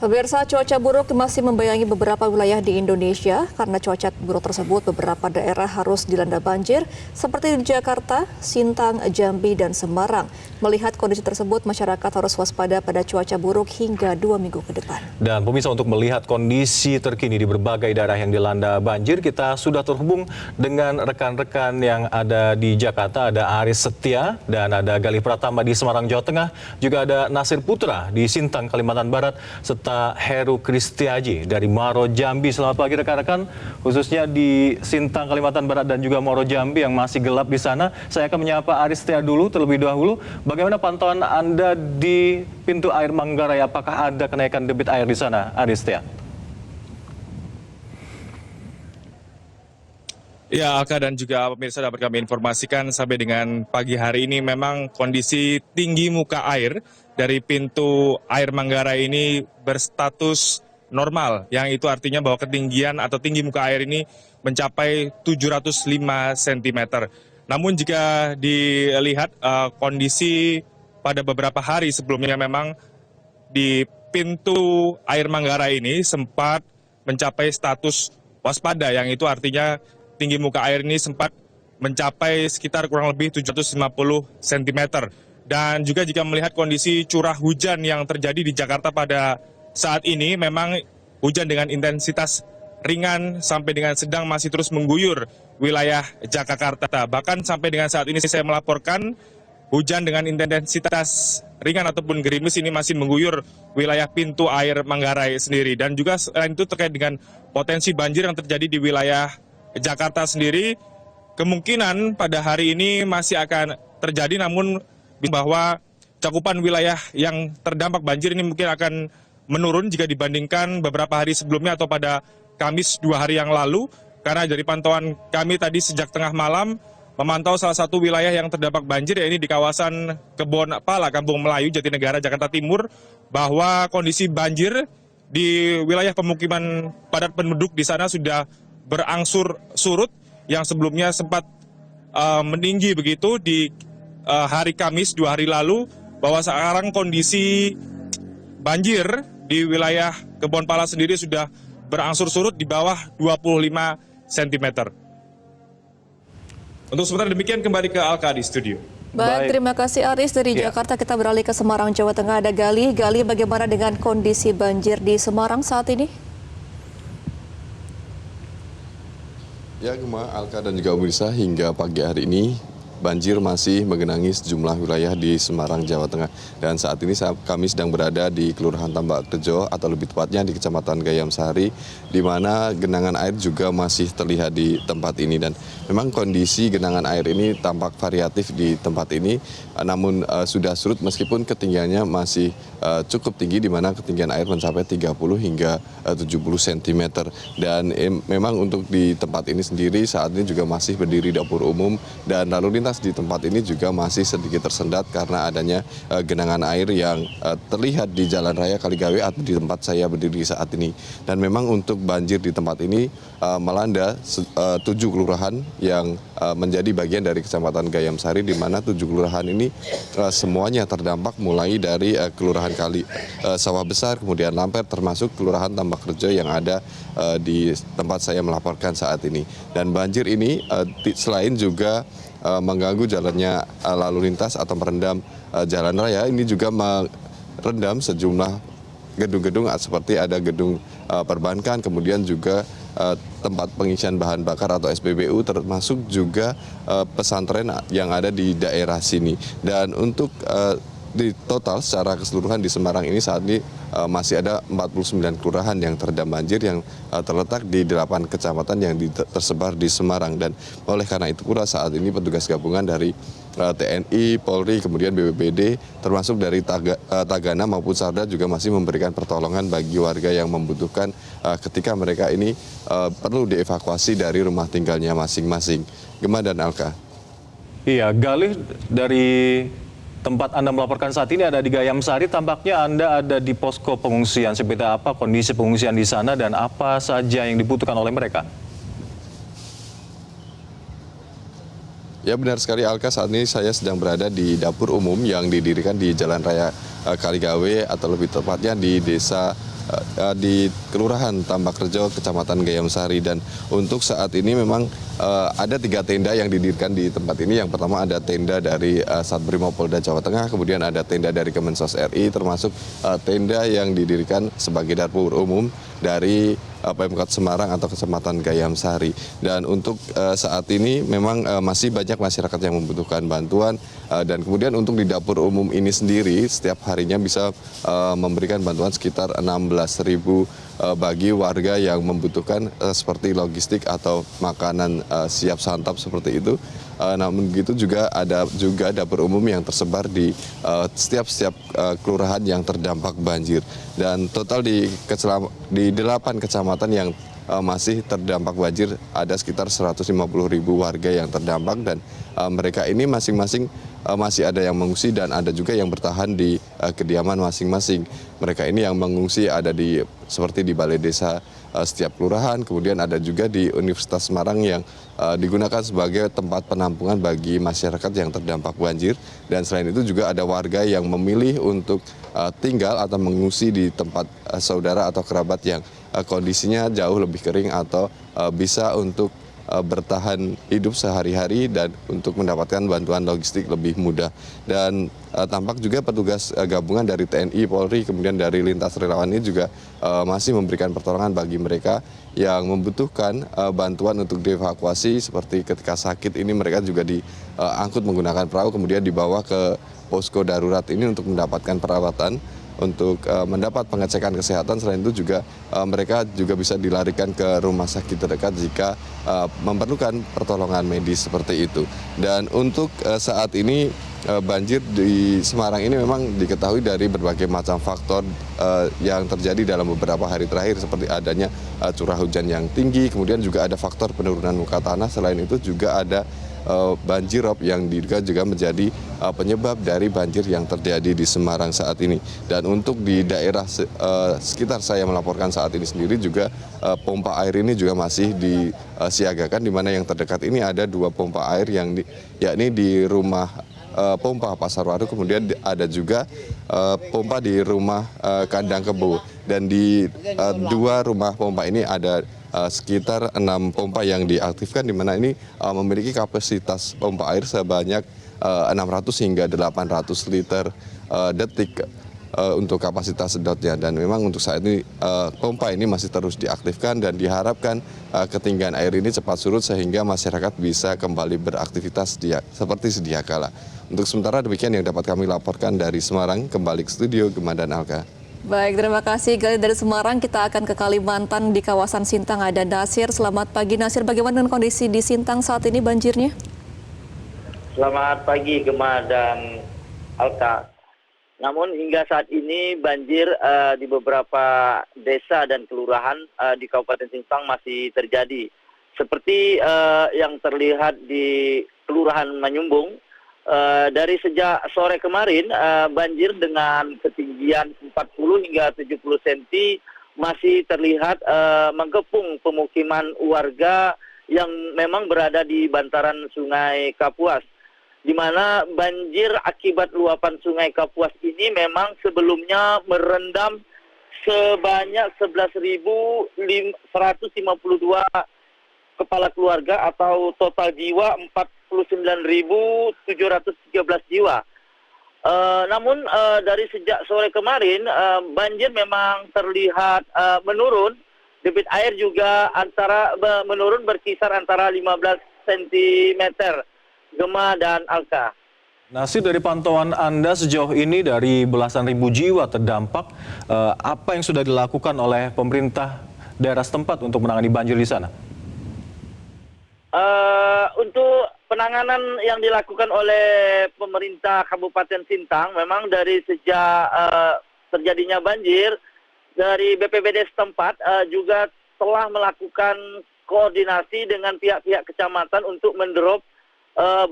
Pemirsa, cuaca buruk masih membayangi beberapa wilayah di Indonesia. Karena cuaca buruk tersebut, beberapa daerah harus dilanda banjir seperti di Jakarta, Sintang, Jambi, dan Semarang. Melihat kondisi tersebut, masyarakat harus waspada pada cuaca buruk hingga 2 minggu ke depan. Dan pemirsa, untuk melihat kondisi terkini di berbagai daerah yang dilanda banjir, kita sudah terhubung dengan rekan-rekan yang ada di Jakarta. Ada Aris Setia dan ada Galih Pratama di Semarang, Jawa Tengah. Juga ada Nasir Putra di Sintang, Kalimantan Barat, serta Heru Kristiaji dari Muaro Jambi. Selamat pagi rekan-rekan, khususnya di Sintang, Kalimantan Barat dan juga Muaro Jambi yang masih gelap di sana. Saya akan menyapa Aris Setia dulu terlebih dahulu. Bagaimana pantauan Anda di pintu air Manggarai? Apakah ada kenaikan debit air di sana, Aris Setia? Ya, Alka dan juga pemirsa dapat kami informasikan sampai dengan pagi hari ini memang kondisi tinggi muka air dari pintu air Manggarai ini berstatus normal, yang itu artinya bahwa ketinggian atau tinggi muka air ini mencapai 705 cm. Namun jika dilihat kondisi pada beberapa hari sebelumnya memang di pintu air Manggarai ini sempat mencapai status waspada, yang itu artinya tinggi muka air ini sempat mencapai sekitar kurang lebih 750 cm. Dan juga jika melihat kondisi curah hujan yang terjadi di Jakarta pada saat ini, memang hujan dengan intensitas ringan sampai dengan sedang masih terus mengguyur wilayah Jakarta. Bahkan sampai dengan saat ini saya melaporkan hujan dengan intensitas ringan ataupun gerimis ini masih mengguyur wilayah pintu air Manggarai sendiri. Dan juga selain itu terkait dengan potensi banjir yang terjadi di wilayah Jakarta sendiri, kemungkinan pada hari ini masih akan terjadi, namun bahwa cakupan wilayah yang terdampak banjir ini mungkin akan menurun jika dibandingkan beberapa hari sebelumnya atau pada Kamis 2 hari yang lalu. Karena dari pantauan kami tadi sejak tengah malam memantau salah satu wilayah yang terdampak banjir, yaitu di kawasan Kebon Pala, Kampung Melayu, Jatinegara, Jakarta Timur, bahwa kondisi banjir di wilayah pemukiman padat penduduk di sana sudah berangsur surut, yang sebelumnya sempat meninggi begitu di hari Kamis 2 hari lalu, bahwa sekarang kondisi banjir di wilayah Kebon Pala sendiri sudah berangsur surut di bawah 25 cm. Untuk sementara demikian, kembali ke Alka di studio. Baik, terima kasih Aris. Dari Jakarta kita beralih ke Semarang, Jawa Tengah. Ada Galih. Galih, bagaimana dengan kondisi banjir di Semarang saat ini? Ya, Gema, Alka dan juga pemirsa, hingga pagi hari ini banjir masih menggenangi sejumlah wilayah di Semarang, Jawa Tengah. Dan saat ini kami sedang berada di Kelurahan Tambak Rejo, atau lebih tepatnya di Kecamatan Gayam Sari, di mana genangan air juga masih terlihat di tempat ini. Dan memang kondisi genangan air ini tampak variatif di tempat ini, namun sudah surut meskipun ketinggiannya masih cukup tinggi, di mana ketinggian air mencapai 30 hingga 70 cm. Dan memang untuk di tempat ini sendiri saat ini juga masih berdiri dapur umum, dan lalu lintas di tempat ini juga masih sedikit tersendat karena adanya genangan air yang terlihat di Jalan Raya Kaligawe atau di tempat saya berdiri saat ini. Dan memang untuk banjir di tempat ini melanda 7 kelurahan yang menjadi bagian dari Kecamatan Gayam Sari, di mana 7 kelurahan ini semuanya terdampak, mulai dari Kelurahan Sawah Besar, kemudian Lamper, termasuk Kelurahan Tambak Rejo yang ada di tempat saya melaporkan saat ini. Dan banjir ini selain juga mengganggu jalannya lalu lintas atau merendam jalan raya, ini juga merendam sejumlah gedung-gedung seperti ada gedung perbankan, kemudian juga tempat pengisian bahan bakar atau SPBU, termasuk juga pesantren yang ada di daerah sini. Dan untuk di total secara keseluruhan di Semarang ini saat ini masih ada 49 kelurahan yang terendam banjir, yang terletak di 8 kecamatan yang tersebar di Semarang. Dan oleh karena itu pula saat ini petugas gabungan dari TNI, Polri, kemudian BPBD, termasuk dari Tagana maupun Sarda juga masih memberikan pertolongan bagi warga yang membutuhkan ketika mereka ini perlu dievakuasi dari rumah tinggalnya masing-masing. Gema dan Alka. Iya, Galih, dari tempat Anda melaporkan saat ini ada di Gayam Sari, tampaknya Anda ada di posko pengungsian. Seperti apa kondisi pengungsian di sana dan apa saja yang dibutuhkan oleh mereka? Ya, benar sekali Alka, saat ini saya sedang berada di dapur umum yang didirikan di Jalan Raya Kaligawe, atau lebih tepatnya di Desa di Kelurahan Tambak Rejo, Kecamatan Gayam Sari. Dan untuk saat ini memang ada 3 tenda yang didirikan di tempat ini. Yang pertama ada tenda dari Satbrimopolda Jawa Tengah, kemudian ada tenda dari Kemensos RI, termasuk tenda yang didirikan sebagai dapur umum dari Pemkot Semarang atau Kecamatan Gayam Sari. Dan untuk saat ini memang masih banyak masyarakat yang membutuhkan bantuan, dan kemudian untuk di dapur umum ini sendiri setiap harinya bisa memberikan bantuan sekitar 16.000 bagi warga yang membutuhkan seperti logistik atau makanan siap santap seperti itu. Namun begitu juga ada juga dapur umum yang tersebar di setiap kelurahan yang terdampak banjir. Dan total di 8 kecamatan yang masih terdampak banjir ada sekitar 150.000 warga yang terdampak, dan mereka ini masing-masing masih ada yang mengungsi dan ada juga yang bertahan di kediaman masing-masing. Mereka ini yang mengungsi ada seperti di balai desa setiap kelurahan, kemudian ada juga di Universitas Semarang yang digunakan sebagai tempat penampungan bagi masyarakat yang terdampak banjir. Dan selain itu juga ada warga yang memilih untuk tinggal atau mengungsi di tempat saudara atau kerabat yang kondisinya jauh lebih kering atau bisa untuk bertahan hidup sehari-hari dan untuk mendapatkan bantuan logistik lebih mudah. Dan tampak juga petugas gabungan dari TNI, Polri, kemudian dari lintas relawan ini juga masih memberikan pertolongan bagi mereka yang membutuhkan bantuan untuk dievakuasi. Seperti ketika sakit ini mereka juga diangkut menggunakan perahu, kemudian dibawa ke posko darurat ini untuk mendapatkan perawatan, untuk mendapat pengecekan kesehatan. Selain itu juga mereka juga bisa dilarikan ke rumah sakit terdekat jika memerlukan pertolongan medis seperti itu. Dan untuk saat ini banjir di Semarang ini memang diketahui dari berbagai macam faktor yang terjadi dalam beberapa hari terakhir, seperti adanya curah hujan yang tinggi, kemudian juga ada faktor penurunan muka tanah. Selain itu juga ada banjirop yang juga menjadi penyebab dari banjir yang terjadi di Semarang saat ini. Dan untuk di daerah sekitar saya melaporkan saat ini sendiri juga pompa air ini juga masih disiagakan, di mana yang terdekat ini ada 2 pompa air yakni di rumah pompa Pasar Waru, kemudian ada juga pompa di rumah Kandang Kebo. Dan di 2 rumah pompa ini ada sekitar 6 pompa yang diaktifkan, di mana ini memiliki kapasitas pompa air sebanyak 600 hingga 800 liter detik untuk kapasitas sedotnya. Dan memang untuk saat ini pompa ini masih terus diaktifkan dan diharapkan ketinggian air ini cepat surut sehingga masyarakat bisa kembali beraktivitas seperti sedia kala. Untuk sementara demikian yang dapat kami laporkan dari Semarang. Kembali ke studio, Gema dan Alka. Baik, terima kasih Gali dari Semarang. Kita akan ke Kalimantan, di kawasan Sintang ada Nasir. Selamat pagi Nasir, bagaimana dengan kondisi di Sintang saat ini banjirnya? Selamat pagi Gema dan Alka. Namun hingga saat ini banjir di beberapa desa dan kelurahan di Kabupaten Sintang masih terjadi. Seperti yang terlihat di Kelurahan Manyumbung, dari sejak sore kemarin banjir dengan ketinggian 40 hingga 70 cm masih terlihat mengepung pemukiman warga yang memang berada di bantaran Sungai Kapuas, di mana banjir akibat luapan Sungai Kapuas ini memang sebelumnya merendam sebanyak 11.152 kepala keluarga atau total jiwa 49.713 jiwa. Namun dari sejak sore kemarin banjir memang terlihat menurun. Debit air juga menurun berkisar antara 15 cm. Gema dan Alka. Nasir, dari pantauan Anda sejauh ini dari belasan ribu jiwa terdampak, apa yang sudah dilakukan oleh pemerintah daerah setempat untuk menangani banjir di sana? Untuk penanganan yang dilakukan oleh pemerintah Kabupaten Sintang, memang dari sejak terjadinya banjir, dari BPBD setempat juga telah melakukan koordinasi dengan pihak-pihak kecamatan untuk mendrop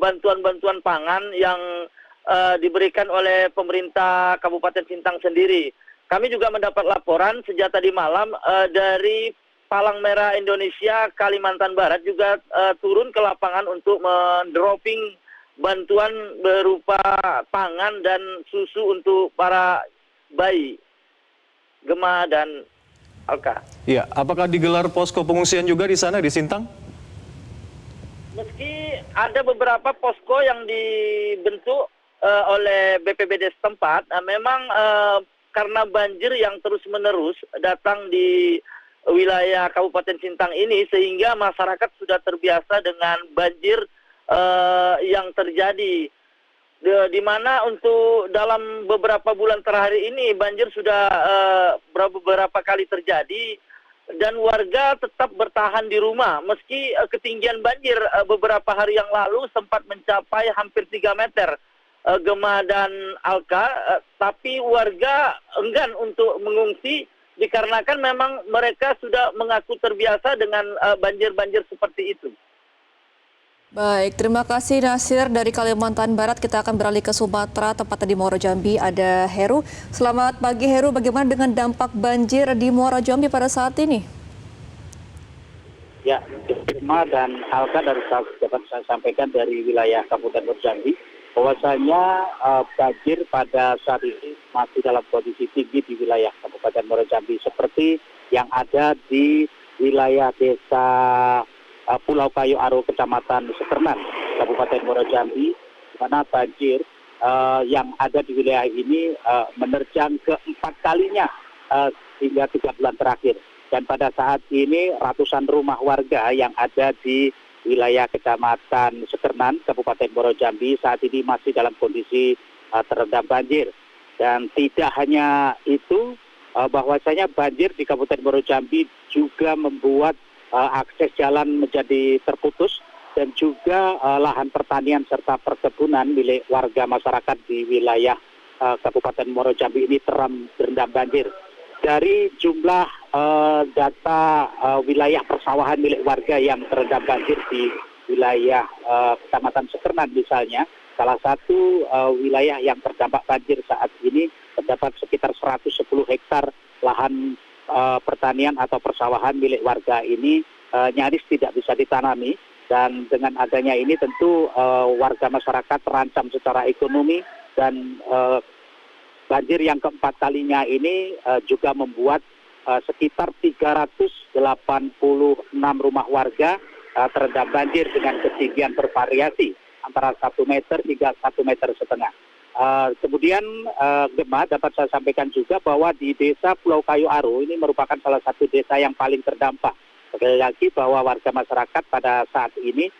bantuan-bantuan pangan yang diberikan oleh pemerintah Kabupaten Sintang sendiri. Kami juga mendapat laporan sejak tadi malam dari Palang Merah Indonesia Kalimantan Barat juga turun ke lapangan untuk mendropping bantuan berupa pangan dan susu untuk para bayi. Gema dan Alka. Ya, apakah digelar posko pengungsian juga di sana di Sintang? Meski ada beberapa posko yang dibentuk oleh BPBD setempat, memang karena banjir yang terus-menerus datang di wilayah Kabupaten Sintang ini, sehingga masyarakat sudah terbiasa dengan banjir yang terjadi. Di mana untuk dalam beberapa bulan terakhir ini banjir sudah beberapa kali terjadi dan warga tetap bertahan di rumah meski ketinggian banjir beberapa hari yang lalu sempat mencapai hampir 3 meter, Gema dan Alka, tapi warga enggan untuk mengungsi dikarenakan memang mereka sudah mengaku terbiasa dengan banjir-banjir seperti itu. Baik, terima kasih Nasir dari Kalimantan Barat. Kita akan beralih ke Sumatera, tepatnya di Muaro Jambi ada Heru. Selamat pagi Heru, bagaimana dengan dampak banjir di Muaro Jambi pada saat ini? Ya, Irma dan Alka dapat saya sampaikan dari wilayah Kabupaten Muaro Jambi, bahwasanya banjir pada saat ini masih dalam kondisi tinggi di wilayah Kabupaten Muaro Jambi seperti yang ada di wilayah desa Pulau Kayu Aro, Kecamatan Sekernan, Kabupaten Muaro Jambi, di mana banjir yang ada di wilayah ini menerjang keempat kalinya hingga 3 bulan terakhir. Dan pada saat ini ratusan rumah warga yang ada di wilayah Kecamatan Sekernan, Kabupaten Muaro Jambi saat ini masih dalam kondisi terendam banjir. Dan tidak hanya itu, bahwasanya banjir di Kabupaten Muaro Jambi juga membuat akses jalan menjadi terputus dan juga lahan pertanian serta perkebunan milik warga masyarakat di wilayah Kabupaten Muaro Jambi ini terendam banjir. Dari jumlah data wilayah persawahan milik warga yang terendam banjir di wilayah Kecamatan Sekernan misalnya, salah satu wilayah yang terdampak banjir saat ini terdapat sekitar 110 hektar lahan pertanian atau persawahan milik warga ini nyaris tidak bisa ditanami, dan dengan adanya ini tentu warga masyarakat terancam secara ekonomi, dan banjir yang keempat kalinya ini juga membuat sekitar 386 rumah warga terendam banjir dengan ketinggian bervariasi antara 1 meter hingga 1,5 meter. Kemudian Gema dapat saya sampaikan juga bahwa di desa Pulau Kayu Aro ini merupakan salah satu desa yang paling terdampak. Sekali lagi bahwa warga masyarakat pada saat ini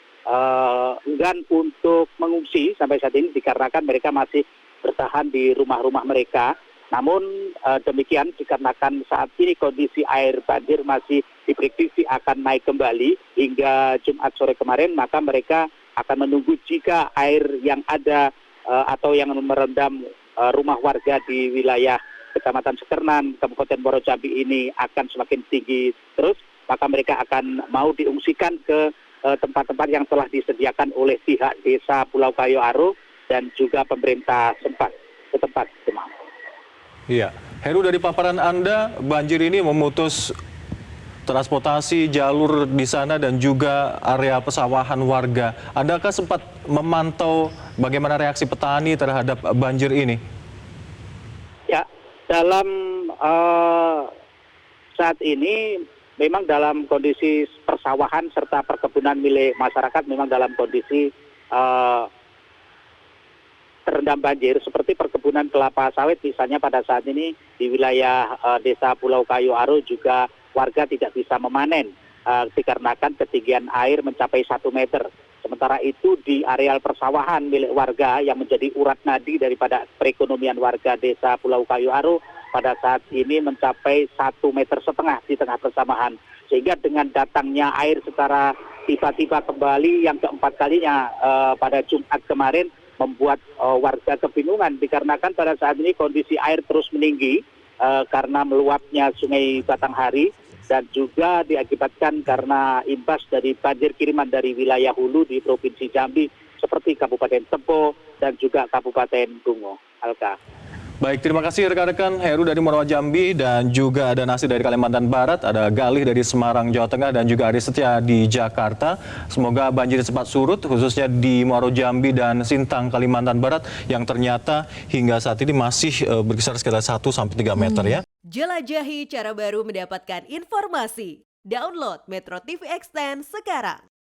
enggan untuk mengungsi sampai saat ini dikarenakan mereka masih bertahan di rumah-rumah mereka. Namun demikian dikarenakan saat ini kondisi air banjir masih diprediksi akan naik kembali hingga Jumat sore kemarin, maka mereka akan menunggu jika air yang ada atau yang merendam rumah warga di wilayah Kecamatan Sekernan, Kabupaten Muaro Jambi ini akan semakin tinggi terus, maka mereka akan mau diungsikan ke tempat-tempat yang telah disediakan oleh pihak desa Pulau Kayu Aro dan juga pemerintah setempat. Iya, Heru, dari paparan Anda, banjir ini memutus transportasi jalur di sana dan juga area pesawahan warga. Adakah sempat memantau bagaimana reaksi petani terhadap banjir ini? Ya, dalam saat ini memang dalam kondisi persawahan serta perkebunan milik masyarakat memang dalam kondisi terendam banjir, seperti perkebunan kelapa sawit misalnya pada saat ini di wilayah desa Pulau Kayu Aro juga warga tidak bisa memanen dikarenakan ketinggian air mencapai 1 meter. Sementara itu di areal persawahan milik warga yang menjadi urat nadi daripada perekonomian warga desa Pulau Kayu Aro pada saat ini mencapai 1,5 meter di tengah persawahan. Sehingga dengan datangnya air secara tiba-tiba kembali yang keempat kalinya pada Jumat kemarin membuat warga kebingungan dikarenakan pada saat ini kondisi air terus meninggi karena meluapnya Sungai Batanghari dan juga diakibatkan karena imbas dari banjir kiriman dari wilayah hulu di Provinsi Jambi seperti Kabupaten Tebo dan juga Kabupaten Bungo. Alka. Baik, terima kasih rekan-rekan. Heru dari Muarwa Jambi dan juga ada Nasir dari Kalimantan Barat, ada Galih dari Semarang Jawa Tengah dan juga Aris Setia di Jakarta. Semoga banjir cepat surut khususnya di Muarwa Jambi dan Sintang Kalimantan Barat yang ternyata hingga saat ini masih berkisar sekitar 1 sampai 3 meter ya. Jelajahi cara baru mendapatkan informasi. Download Metro TV Extend sekarang.